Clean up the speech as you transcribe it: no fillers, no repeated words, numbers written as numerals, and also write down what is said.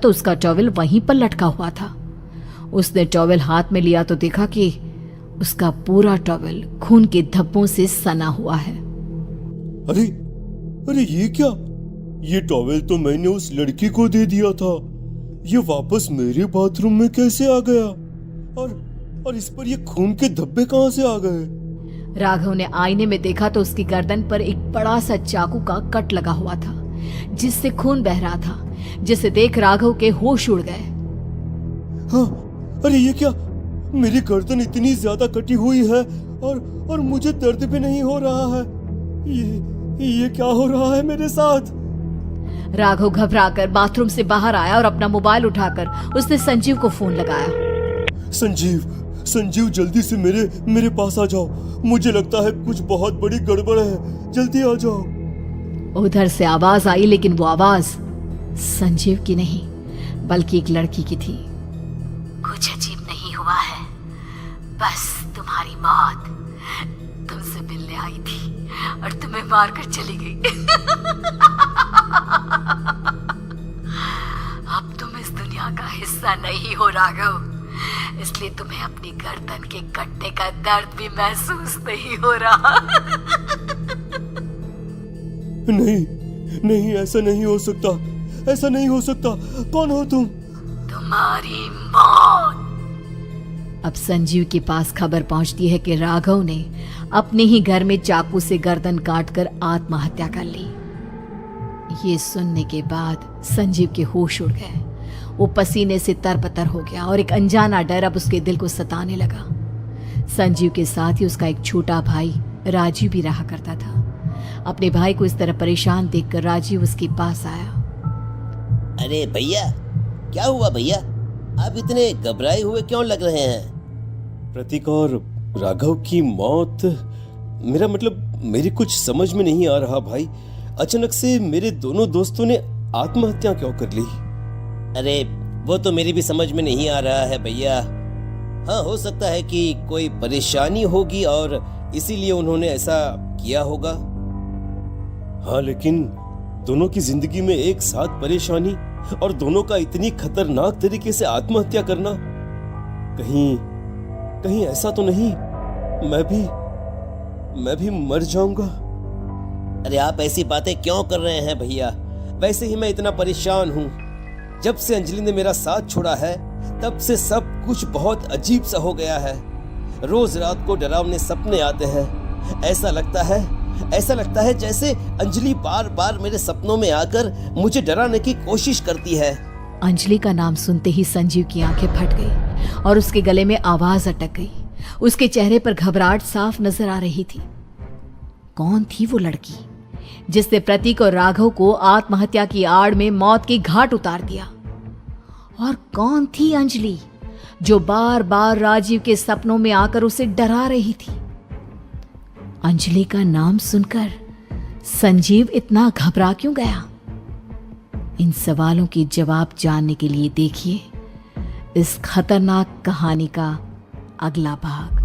तो उसका टॉवेल वहीं पर लटका हुआ था। उसने टॉवेल हाथ में लिया तो देखा कि उसका पूरा टॉवेल खून के धब्बों से सना हुआ है। अरे अरे ये क्या? ये टॉवेल तो मैंने उस लड़की को दे दिया था। ये वापस मेरे बाथरूम में कैसे आ गया? और इस पर ये खून के धब्बे कहां से आ गए? राघव ने आईने में देखा तो उसकी गर्दन पर एक बड़ा सा चाकू का कट लगा हुआ था, जिससे खून बह रहा था, जिसे देख राघव के होश उड़ गए। हाँ, अरे ये क्या? मेरी गर्दन इतनी ज्यादा कटी हुई है और मुझे दर्द भी नहीं हो रहा है। ये क्या हो रहा है मेरे साथ? राघव घबराकर बाथरूम से बाहर आया और अपना मोबाइल उठाकर उसने संजीव को फोन लगाया। संजीव जल्दी से मेरे पास आ जाओ। मुझे लगता है कुछ बहुत बड़ी गड़बड़ है, जल्दी आ जाओ। उधर से आवाज आई, लेकिन वो आवाज संजीव की नहीं बल्कि एक लड़की की थी। कुछ अजीब नहीं हुआ है, बस तुम्हारी मौत तुमसे मिलने आई थी और तुम्हें मारकर चली गई। अब तुम इस दुनिया का हिस्सा नहीं हो राघव, इसलिए तुम्हें अपनी गर्दन के कटने का दर्द भी महसूस नहीं हो रहा। नहीं, ऐसा नहीं हो सकता, ऐसा नहीं हो सकता। कौन हो तुम? तुम्हारी मौत। अब संजीव के पास खबर पहुंचती है कि राघव ने अपने ही घर में चाकू से गर्दन काटकर आत्महत्या कर ली। ये सुनने के बाद संजीव के होश उड़ गए। वो पसीने से तरबतर हो गया और एक अनजाना डर अब उसके दिल को सताने लगा। संजीव के साथ ही उसका एक छोटा भाई राजीव भी रहा करता था। अपने भाई को इस तरह परेशान देखकर राजीव उसके पास आया। अरे भैया, क्या हुआ भैया? आप इतने घबराए हुए क्यों लग रहे हैं? प्रतीक और राघव की मौत, मेरा मतलब मेरी कुछ समझ में नहीं आ रहा भाई। अचानक से मेरे दोनों दोस्तों ने आत्महत्या क्यों कर ली? अरे वो तो मेरी भी समझ में नहीं आ रहा है भैया। हाँ, हो सकता है कि कोई परेशानी होगी और इसीलिए उन्होंने ऐसा किया होगा। हाँ, लेकिन दोनों की जिंदगी में एक साथ परेशानी और दोनों का इतनी खतरनाक तरीके से आत्महत्या करना, कहीं ऐसा तो नहीं मैं भी मर जाऊंगा? अरे आप ऐसी बातें क्यों कर रहे हैं भैया? वैसे ही मैं इतना परेशान हूँ। जब से अंजलि ने मेरा साथ छोड़ा है तब से सब कुछ बहुत अजीब सा हो गया है। रोज रात को डरावने सपने आते हैं। ऐसा लगता है जैसे अंजलि बार बार मेरे सपनों में आकर मुझे डराने की कोशिश करती है। अंजलि का नाम सुनते ही संजीव की आंखें फट गई और उसके गले में आवाज अटक गई। उसके चेहरे पर घबराहट साफ नजर आ रही थी। कौन थी वो लड़की जिसने प्रतीक और राघव को आत्महत्या की आड़ में मौत के घाट उतार दिया? और कौन थी अंजलि जो बार बार राजीव के सपनों में आकर उसे डरा रही थी? अंजलि का नाम सुनकर संजीव इतना घबरा क्यों गया? इन सवालों के जवाब जानने के लिए देखिए इस खतरनाक कहानी का अगला भाग।